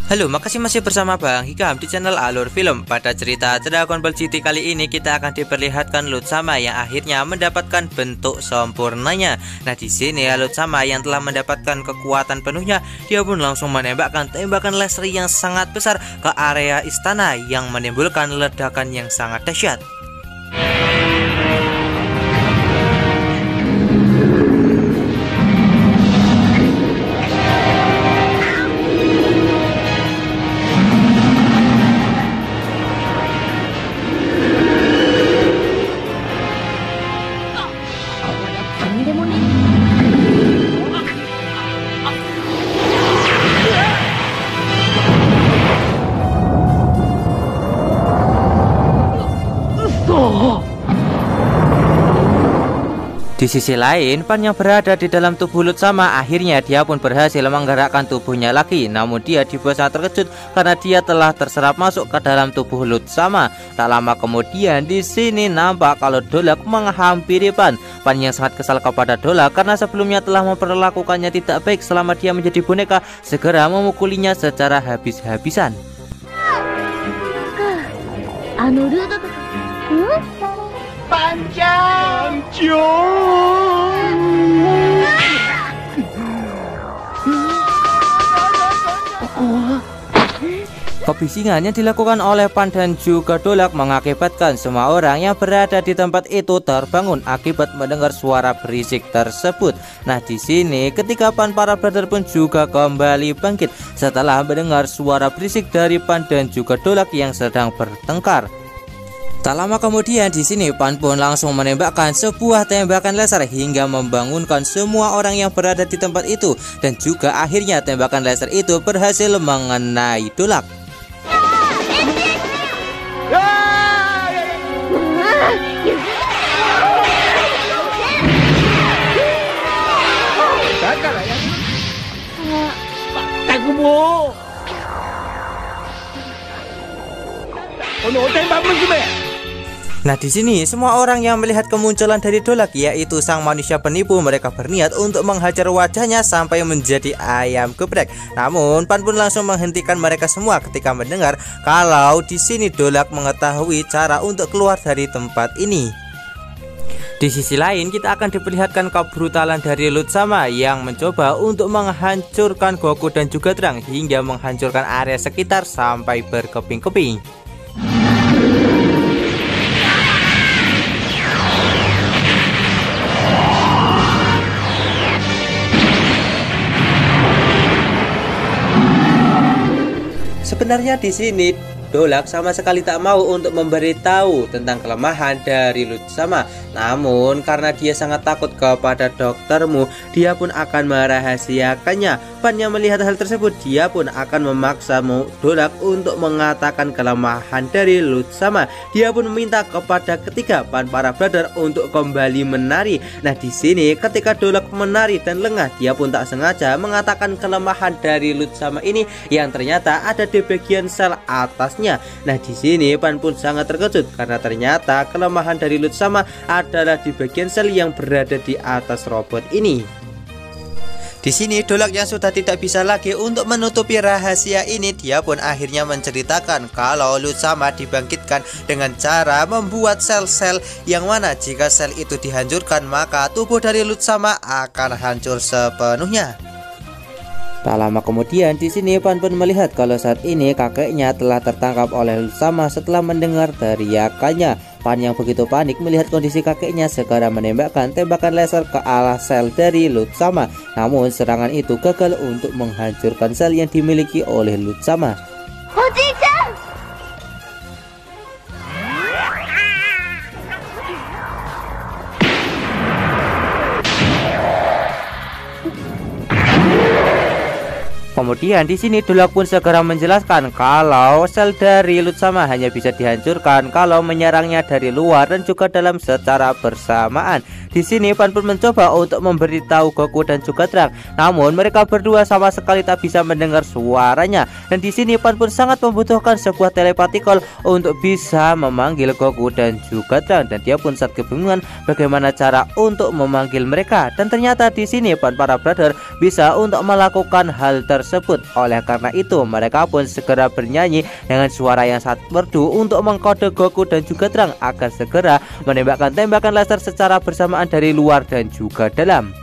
Halo, makasih masih bersama Bang Hikam di channel Alur Film. Pada cerita Dragon Ball GT kali ini kita akan diperlihatkan Lord Sama yang akhirnya mendapatkan bentuk sempurnanya. Nah, di sini Lord Sama yang telah mendapatkan kekuatan penuhnya, dia pun langsung menembakkan tembakan laser yang sangat besar ke area istana yang menimbulkan ledakan yang sangat dahsyat. Di sisi lain, Pan yang berada di dalam tubuh Lord Sama akhirnya dia pun berhasil menggerakkan tubuhnya lagi. Namun dia dibuat sangat terkejut karena dia telah terserap masuk ke dalam tubuh Lord Sama. Tak lama kemudian di sini nampak kalau Dolak menghampiri Pan. Pan yang sangat kesal kepada Dolak karena sebelumnya telah memperlakukannya tidak baik selama dia menjadi boneka, segera memukulinya secara habis-habisan. Kebisingan yang dilakukan oleh Pan dan juga Dolak mengakibatkan semua orang yang berada di tempat itu terbangun akibat mendengar suara berisik tersebut. Nah, di sini ketika Pan para brother pun juga kembali bangkit setelah mendengar suara berisik dari Pan dan juga Dolak yang sedang bertengkar. Tak lama kemudian di sini Pan pun langsung menembakkan sebuah tembakan laser hingga membangunkan semua orang yang berada di tempat itu, dan juga akhirnya tembakan laser itu berhasil mengenai Dolak. Nah, di sini semua orang yang melihat kemunculan dari Dolak, yaitu sang manusia penipu, mereka berniat untuk menghajar wajahnya sampai menjadi ayam geprek. Namun Pan pun langsung menghentikan mereka semua ketika mendengar kalau di sini Dolak mengetahui cara untuk keluar dari tempat ini. Di sisi lain kita akan diperlihatkan kebrutalan dari Lord Sama yang mencoba untuk menghancurkan Goku dan juga Trunks hingga menghancurkan area sekitar sampai berkeping-keping. Sebenarnya di sini Dolak sama sekali tak mau untuk memberitahu tentang kelemahan dari Lord Sama. Namun karena dia sangat takut kepada doktermu, dia pun akan merahasiakannya. Pan yang melihat hal tersebut, dia pun akan memaksa Dolak untuk mengatakan kelemahan dari Lord Sama. Dia pun meminta kepada ketiga Pan para brother untuk kembali menari. Nah, di sini ketika Dolak menari dan lengah, dia pun tak sengaja mengatakan kelemahan dari Lord Sama ini yang ternyata ada di bagian sel atasnya. Nah, di sini Pan pun sangat terkejut karena ternyata kelemahan dari Lord Sama adalah di bagian sel yang berada di atas robot ini. Di sini Dolak yang sudah tidak bisa lagi untuk menutupi rahasia ini, dia pun akhirnya menceritakan kalau Lord Sama dibangkitkan dengan cara membuat sel-sel yang mana jika sel itu dihancurkan maka tubuh dari Lord Sama akan hancur sepenuhnya. Tak lama kemudian di sini Pan pun melihat kalau saat ini kakeknya telah tertangkap oleh Lord Sama setelah mendengar teriakannya. Pan yang begitu panik melihat kondisi kakeknya segera menembakkan tembakan laser ke arah sel dari Lord Sama. Namun serangan itu gagal untuk menghancurkan sel yang dimiliki oleh Lord Sama. Kemudian di sini Dolak pun segera menjelaskan kalau sel dari Lord Sama hanya bisa dihancurkan kalau menyerangnya dari luar dan juga dalam secara bersamaan. Di sini Pan pun mencoba untuk memberitahu Goku dan juga Trunks, namun mereka berdua sama sekali tak bisa mendengar suaranya. Dan di sini Pan pun sangat membutuhkan sebuah telepatikol untuk bisa memanggil Goku dan juga Trunks, dan dia pun sangat kebingungan bagaimana cara untuk memanggil mereka. Dan ternyata di sini Pan para brother bisa untuk melakukan hal tersebut. tersebut. Oleh karena itu mereka pun segera bernyanyi dengan suara yang sangat merdu untuk mengkode Goku dan juga Trunks agar segera menembakkan tembakan laser secara bersamaan dari luar dan juga dalam.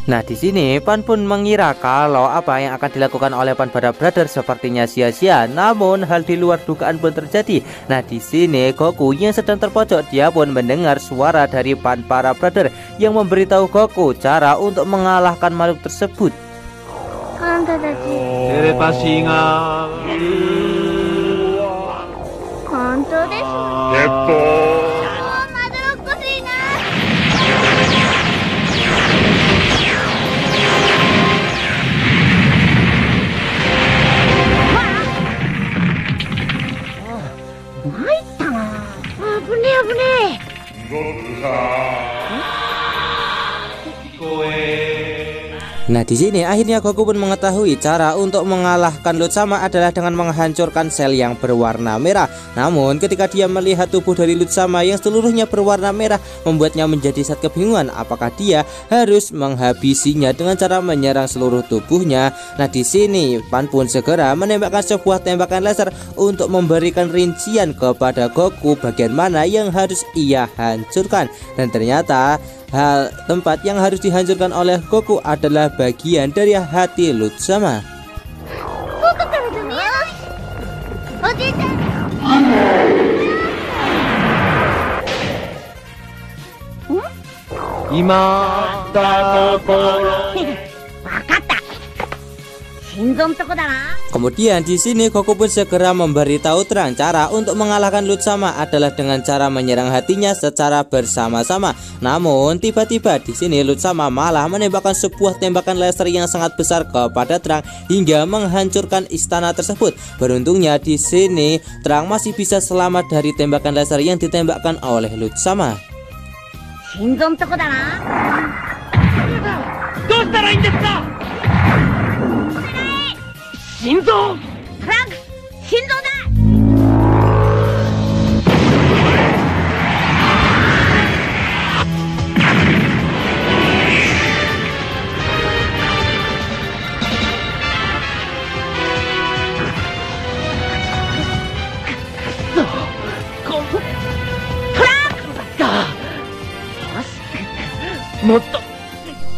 Nah, di sini Pan pun mengira kalau apa yang akan dilakukan oleh Pan Para Brother sepertinya sia-sia. Namun hal di luar dugaan pun terjadi. Nah, di sini Goku yang sedang terpojok, dia pun mendengar suara dari Pan Para Brother yang memberitahu Goku cara untuk mengalahkan makhluk tersebut. Nah, di sini akhirnya Goku pun mengetahui cara untuk mengalahkan Lord Sama adalah dengan menghancurkan sel yang berwarna merah. Namun ketika dia melihat tubuh dari Lord Sama yang seluruhnya berwarna merah, membuatnya menjadi sangat kebingungan apakah dia harus menghabisinya dengan cara menyerang seluruh tubuhnya. Nah, di sini Pan pun segera menembakkan sebuah tembakan laser untuk memberikan rincian kepada Goku bagian mana yang harus ia hancurkan. Dan ternyata tempat yang harus dihancurkan oleh Goku adalah bagian dari hati Lord Sama. Kemudian di sini Goku pun segera memberitahu Trunks cara untuk mengalahkan Lord Sama adalah dengan cara menyerang hatinya secara bersama-sama. Namun tiba-tiba di sini Lord Sama malah menembakkan sebuah tembakan laser yang sangat besar kepada Trunks hingga menghancurkan istana tersebut. Beruntungnya di sini Trunks masih bisa selamat dari tembakan laser yang ditembakkan oleh Lord Sama.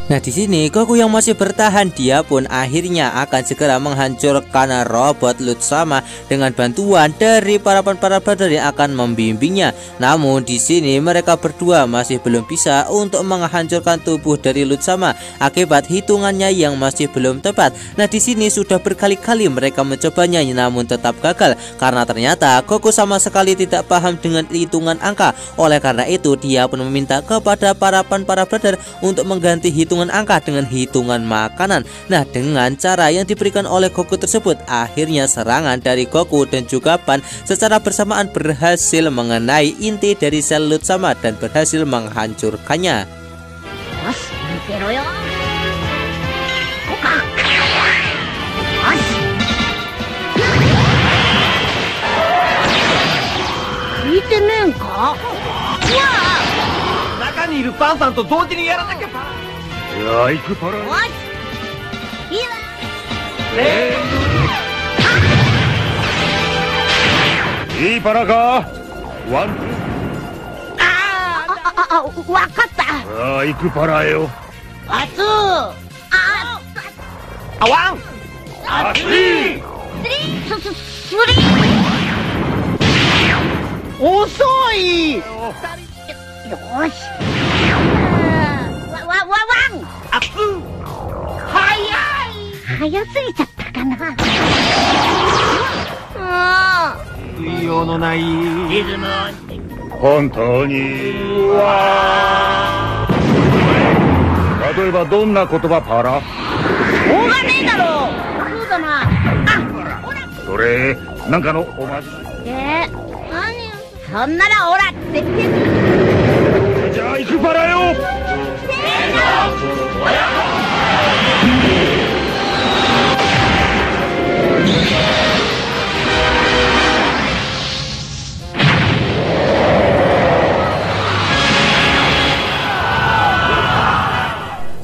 Nah, di sini Goku yang masih bertahan, dia pun akhirnya akan segera menghancurkan robot Lord Sama dengan bantuan dari para brother yang akan membimbingnya. Namun di sini mereka berdua masih belum bisa untuk menghancurkan tubuh dari Lord Sama akibat hitungannya yang masih belum tepat. Nah, di sini sudah berkali-kali mereka mencobanya namun tetap gagal karena ternyata Goku sama sekali tidak paham dengan hitungan angka. Oleh karena itu dia pun meminta kepada para brother untuk mengganti hitungan angka dengan hitungan makanan. Nah, dengan cara yang diberikan oleh Goku tersebut, akhirnya serangan dari Goku dan juga Pan secara bersamaan berhasil mengenai inti dari sel Lord Sama dan berhasil menghancurkannya.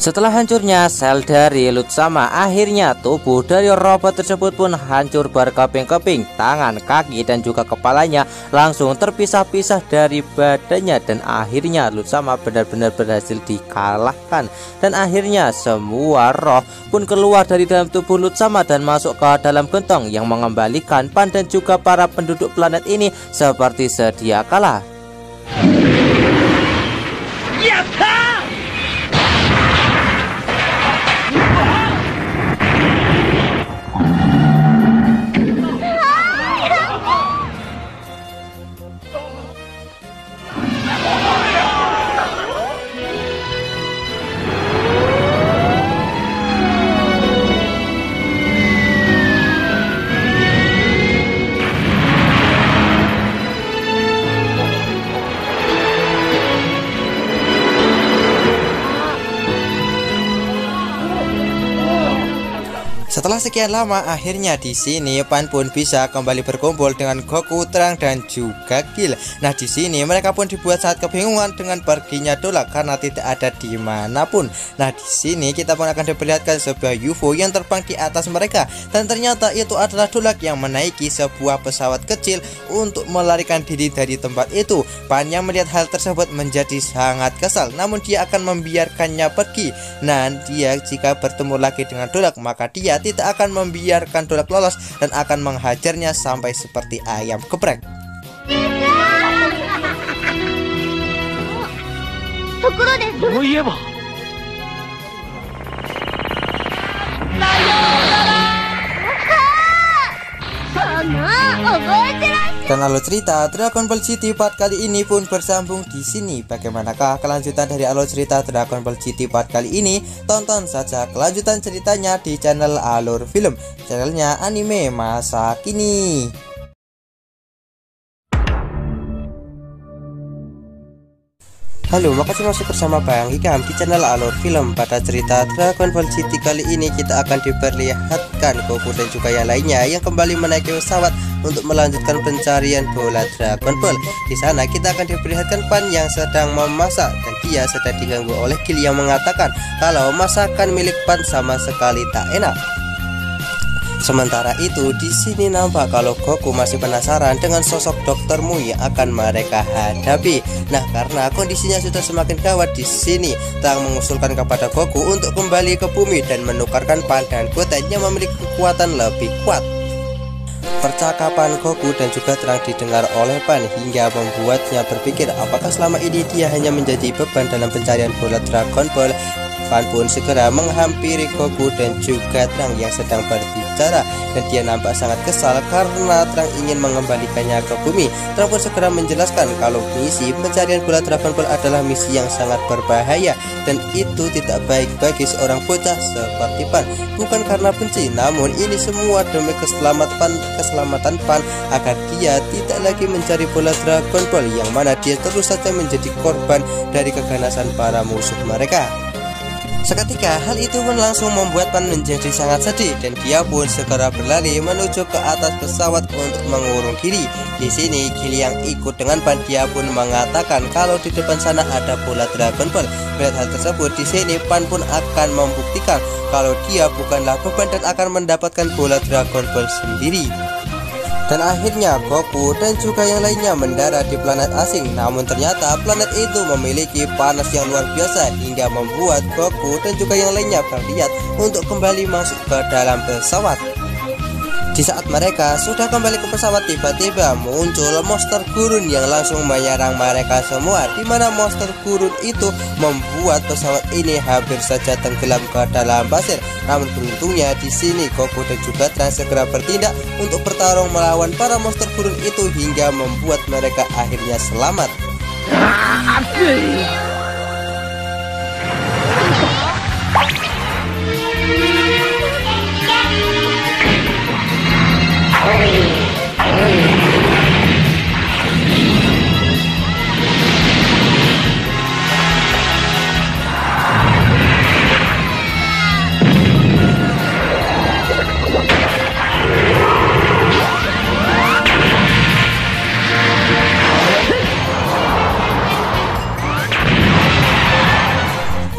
Setelah hancurnya sel dari Lutsama, akhirnya tubuh dari robot tersebut pun hancur berkeping-keping. Tangan, kaki, dan juga kepalanya langsung terpisah-pisah dari badannya. Dan akhirnya Lutsama benar-benar berhasil dikalahkan. Dan akhirnya semua roh pun keluar dari dalam tubuh Lutsama dan masuk ke dalam gentong, yang mengembalikan Pan dan juga para penduduk planet ini seperti sedia kala. Setelah sekian lama, akhirnya di sini Pan pun bisa kembali berkumpul dengan Goku, Trunks, dan juga Gil. Nah, di sini mereka pun dibuat sangat kebingungan dengan perginya Dolak karena tidak ada dimanapun. Nah, di sini kita pun akan diperlihatkan sebuah UFO yang terbang di atas mereka, dan ternyata itu adalah Dolak yang menaiki sebuah pesawat kecil untuk melarikan diri dari tempat itu. Pan yang melihat hal tersebut menjadi sangat kesal, namun dia akan membiarkannya pergi. Nah, dia jika bertemu lagi dengan Dolak, maka dia tidak akan membiarkan Dolak lolos dan akan menghajarnya sampai seperti ayam geprek. Dan alur cerita Dragon Ball GT part kali ini pun bersambung di sini. Bagaimanakah kelanjutan dari alur cerita Dragon Ball GT part kali ini? Tonton saja kelanjutan ceritanya di channel Alur Film, channelnya anime masa kini. Halo, makasih masih bersama Bang Hikam di channel Alur Film. Pada cerita Dragon Ball GT kali ini kita akan diperlihatkan Goku dan juga yang lainnya yang kembali menaiki pesawat untuk melanjutkan pencarian bola Dragon Ball. Di sana kita akan diperlihatkan Pan yang sedang memasak dan dia sedang diganggu oleh Gil yang mengatakan kalau masakan milik Pan sama sekali tak enak. Sementara itu di sini nampak kalau Goku masih penasaran dengan sosok Dr. Mu yang akan mereka hadapi. Nah, karena kondisinya sudah semakin gawat di sini, Trunks mengusulkan kepada Goku untuk kembali ke bumi dan menukarkan Pan dan Goten yang memiliki kekuatan lebih kuat. Percakapan Goku dan juga Trunks didengar oleh Pan hingga membuatnya berpikir apakah selama ini dia hanya menjadi beban dalam pencarian bola Dragon Ball. Pan pun segera menghampiri Goku dan juga Trunks yang sedang berbicara, dan dia nampak sangat kesal karena Trunks ingin mengembalikannya ke bumi. Trunks pun segera menjelaskan kalau misi pencarian bola Dragon Ball adalah misi yang sangat berbahaya dan itu tidak baik bagi seorang bocah seperti Pan. Bukan karena benci, namun ini semua demi keselamatan Pan agar dia tidak lagi mencari bola Dragon Ball yang mana dia terus saja menjadi korban dari keganasan para musuh mereka. Seketika hal itu pun langsung membuat Pan menjadi sangat sedih dan dia pun segera berlari menuju ke atas pesawat untuk mengurung diri. Di sini Gil yang ikut dengan Pan dia pun mengatakan kalau di depan sana ada bola Dragon Ball. Melihat hal tersebut di sini Pan pun akan membuktikan kalau dia bukanlah beban dan akan mendapatkan bola Dragon Ball sendiri. Dan akhirnya Goku dan juga yang lainnya mendarat di planet asing. Namun ternyata planet itu memiliki panas yang luar biasa hingga membuat Goku dan juga yang lainnya berniat untuk kembali masuk ke dalam pesawat. Di saat mereka sudah kembali ke pesawat, tiba-tiba muncul monster gurun yang langsung menyerang mereka semua, di mana monster gurun itu membuat pesawat ini hampir saja tenggelam ke dalam pasir. Namun beruntungnya di sini Goku dan juga Trunks segera bertindak untuk bertarung melawan para monster gurun itu hingga membuat mereka akhirnya selamat.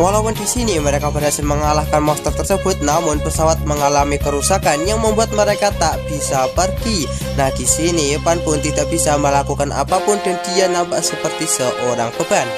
Walaupun di sini mereka berhasil mengalahkan monster tersebut, namun pesawat mengalami kerusakan yang membuat mereka tak bisa pergi. Nah, di sini Pan pun tidak bisa melakukan apapun dan dia nampak seperti seorang beban.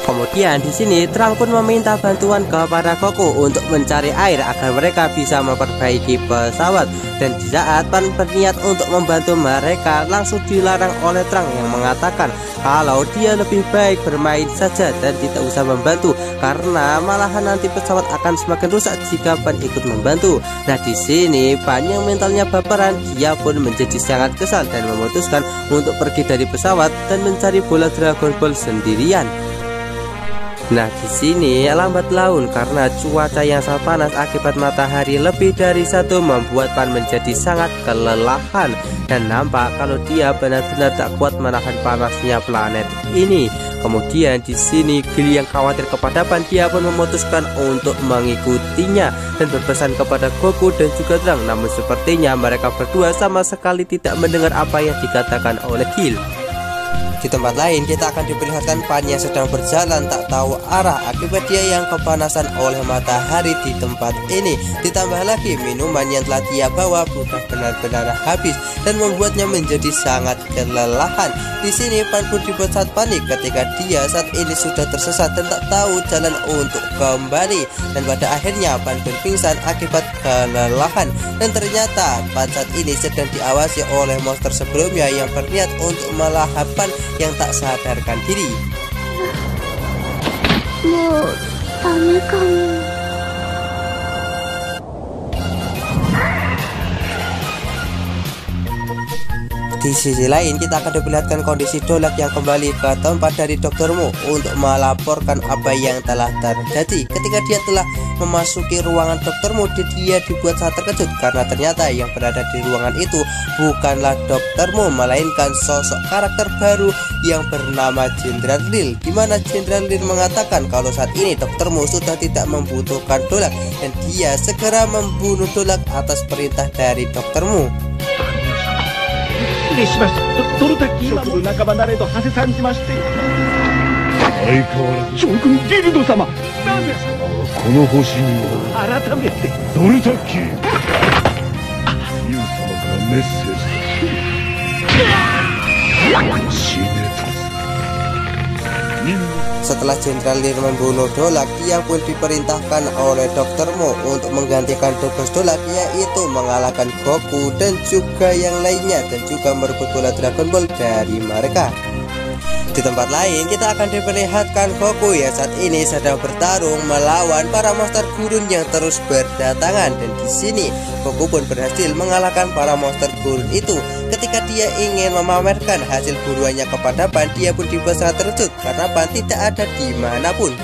Kemudian di sini Trang pun meminta bantuan kepada Goku untuk mencari air agar mereka bisa memperbaiki pesawat. Dan di saat Pan berniat untuk membantu mereka, langsung dilarang oleh Trang yang mengatakan kalau dia lebih baik bermain saja dan tidak usah membantu, karena malahan nanti pesawat akan semakin rusak jika Pan ikut membantu. Nah, di sini Pan yang mentalnya baperan, dia pun menjadi sangat kesal dan memutuskan untuk pergi dari pesawat dan mencari bola Dragon Ball sendirian. Nah, di sini lambat laun karena cuaca yang sangat panas akibat matahari lebih dari satu membuat Pan menjadi sangat kelelahan dan nampak kalau dia benar-benar tak kuat menahan panasnya planet ini. Kemudian di sini Gil yang khawatir kepada Pan, dia pun memutuskan untuk mengikutinya dan berpesan kepada Goku dan juga Trang. Namun sepertinya mereka berdua sama sekali tidak mendengar apa yang dikatakan oleh Gil. Di tempat lain kita akan diperlihatkan Pan yang sedang berjalan tak tahu arah akibat dia yang kepanasan oleh matahari di tempat ini. Ditambah lagi minuman yang telah dia bawa sudah benar-benar habis dan membuatnya menjadi sangat kelelahan. Di sini Pan pun dibuat saat panik ketika dia saat ini sudah tersesat dan tak tahu jalan untuk kembali. Dan pada akhirnya Pan pun pingsan akibat kelelahan. Dan ternyata Pan saat ini sedang diawasi oleh monster sebelumnya yang berniat untuk melahap Pan yang tak sadarkan diri. Di sisi lain kita akan diperlihatkan kondisi Dolak yang kembali ke tempat dari Dr. Mu untuk melaporkan apa yang telah terjadi. Ketika dia telah memasuki ruangan Dr. Mu, dia dibuat sangat terkejut karena ternyata yang berada di ruangan itu bukanlah Dr. Mu, melainkan sosok karakter baru yang bernama Jenderal Lil, di mana Jenderal Lil mengatakan kalau saat ini Dr. Mu sudah tidak membutuhkan Dolak dan dia segera membunuh Dolak atas perintah dari Dr. Mu. 失礼しました。どれだけ今も仲間なれど馳せ参じまして。相変わらず将軍ギルド様。なぜ様はこの星には改めてドルタッキー。ユウ様からメッセージ。死ねたす。 Setelah Jenderal Lil membunuh Dolak, dia pun diperintahkan oleh Dr. Mu untuk menggantikan tugas Dolak, yaitu mengalahkan Goku dan juga yang lainnya dan juga merebut bola Dragon Ball dari mereka. Di tempat lain kita akan diperlihatkan Goku yang saat ini sedang bertarung melawan para monster gurun yang terus berdatangan. Dan di sini Goku pun berhasil mengalahkan para monster gurun itu. Ketika dia ingin memamerkan hasil buruannya kepada Pan, dia pun dibuat sangat terkejut karena Pan tidak ada dimanapun.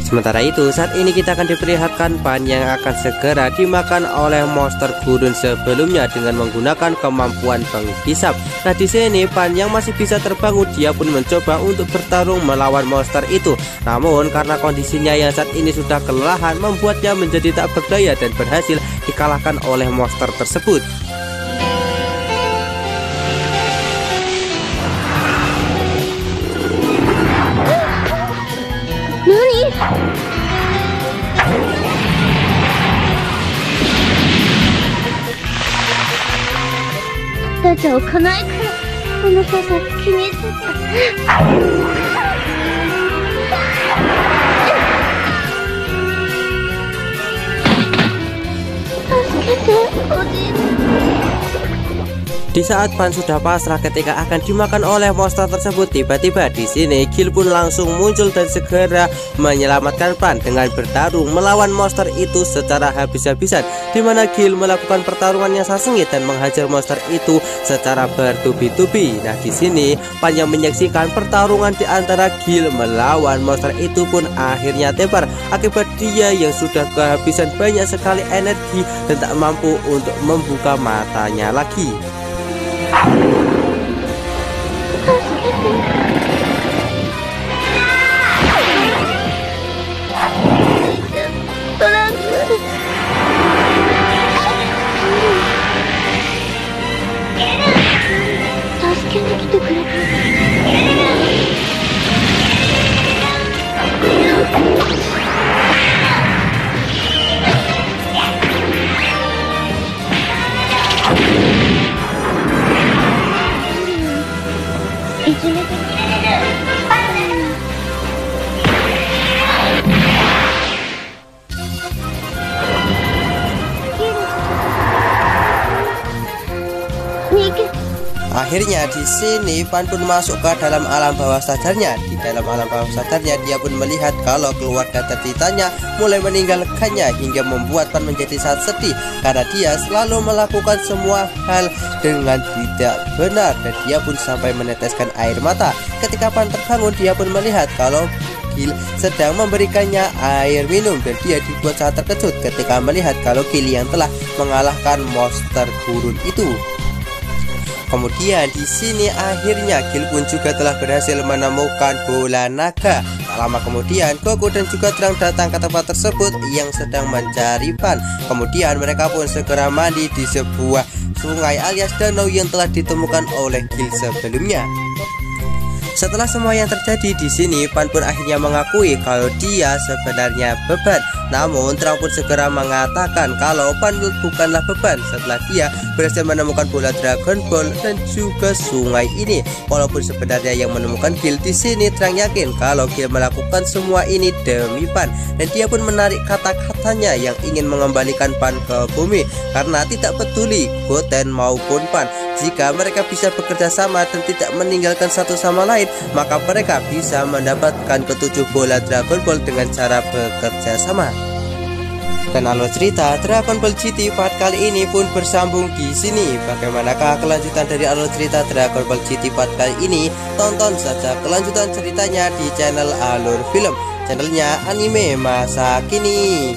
Sementara itu saat ini kita akan diperlihatkan Pan yang akan segera dimakan oleh monster gurun sebelumnya dengan menggunakan kemampuan penghisap. Nah, di sini Pan yang masih bisa terbangun, dia pun mencoba untuk bertarung melawan monster itu. Namun karena kondisinya yang saat ini sudah kelelahan membuatnya menjadi tak berdaya dan berhasil dikalahkan oleh monster tersebut. Di saat Pan sudah pasrah ketika akan dimakan oleh monster tersebut, tiba-tiba di sini Gil pun langsung muncul dan segera menyelamatkan Pan dengan bertarung melawan monster itu secara habis-habisan, di mana Gil melakukan pertarungan yang sangat sengit dan menghajar monster itu secara bertubi-tubi. Nah, di sini Pan yang menyaksikan pertarungan di antara Gil melawan monster itu pun akhirnya tepar akibat dia yang sudah kehabisan banyak sekali energi dan tak mampu untuk membuka matanya lagi. Akhirnya di sini Pan pun masuk ke dalam alam bawah sadarnya. Di dalam alam bawah sadarnya dia pun melihat kalau keluarga tercintanya mulai meninggalkannya, hingga membuat Pan menjadi sangat sedih karena dia selalu melakukan semua hal dengan tidak benar, dan dia pun sampai meneteskan air mata. Ketika Pan terbangun, dia pun melihat kalau Gil sedang memberikannya air minum, dan dia dibuat sangat terkejut ketika melihat kalau Gil yang telah mengalahkan monster gurun itu. Kemudian di sini akhirnya Gil pun juga telah berhasil menemukan bola naga. Tak lama kemudian Goku dan juga Trunks datang ke tempat tersebut yang sedang mencari Pan. Kemudian mereka pun segera mandi di sebuah sungai alias danau yang telah ditemukan oleh Gil sebelumnya. Setelah semua yang terjadi di sini, Pan pun akhirnya mengakui kalau dia sebenarnya beban. Namun Trunks pun segera mengatakan kalau Pan bukanlah beban setelah dia berhasil menemukan bola Dragon Ball dan juga sungai ini. Walaupun sebenarnya yang menemukan Gil di sini, Trunks yakin kalau Gil melakukan semua ini demi Pan, dan dia pun menarik kata-katanya yang ingin mengembalikan Pan ke bumi karena tidak peduli Goten maupun Pan. Jika mereka bisa bekerja sama dan tidak meninggalkan satu sama lain, maka mereka bisa mendapatkan ketujuh bola Dragon Ball dengan cara bekerja sama. Dan alur cerita Dragon Ball GT part kali ini pun bersambung di sini. Bagaimanakah kelanjutan dari alur cerita Dragon Ball GT part kali ini? Tonton saja kelanjutan ceritanya di channel Alur Film, channelnya anime masa kini.